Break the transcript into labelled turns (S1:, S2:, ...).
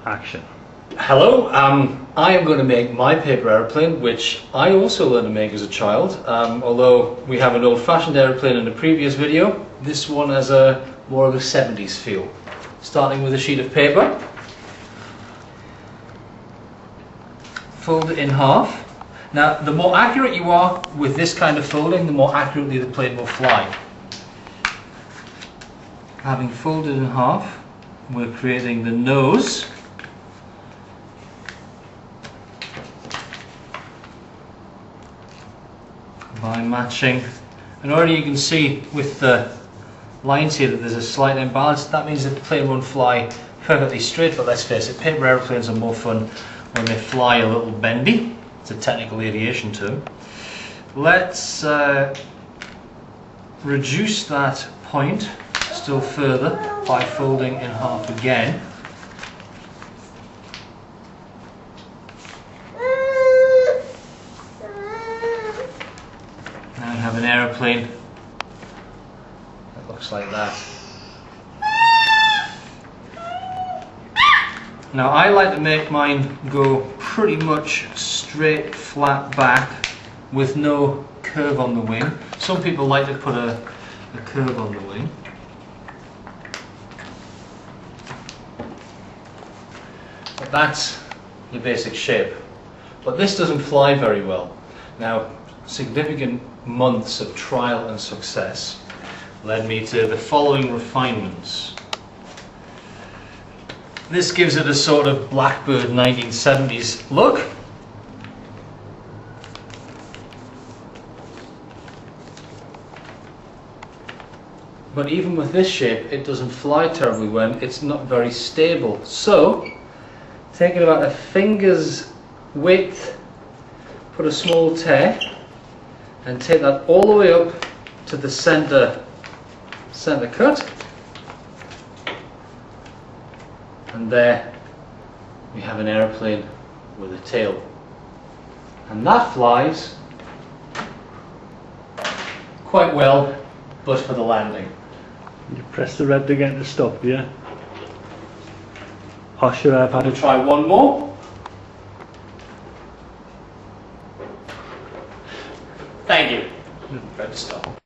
S1: action.
S2: Hello, I am going to make my paper aeroplane, which I also learned to make as a child. Although we have an old-fashioned aeroplane in the previous video, this one has a more of a 70s feel. Starting with a sheet of paper, fold it in half. Now, the more accurate you are with this kind of folding, the more accurately the plane will fly. Having folded in half, we're creating the nose. By matching, and already you can see with the lines here that there's a slight imbalance. That means that the plane won't fly perfectly straight, but let's face it, paper aeroplanes are more fun when they fly a little bendy. It's a technical aviation term. Let's reduce that point still further by folding in half again. Now we have an aeroplane that looks like that. Now I like to make mine go pretty much straight flat back with no curve on the wing. Some people like to put a curve on the wing. But that's your basic shape. But this doesn't fly very well. Now, significant months of trial and success led me to the following refinements. This gives it a sort of Blackbird 1970s look. But even with this shape, it doesn't fly terribly well. It's not very stable. So, taking about a finger's width, put a small tear, and take that all the way up to the center cut. And there we have an aeroplane with a tail. And that flies quite well, but for the landing.
S1: You press the red again to stop, yeah? Or should I have had
S2: We'll try one more. Thank you. Red to stop.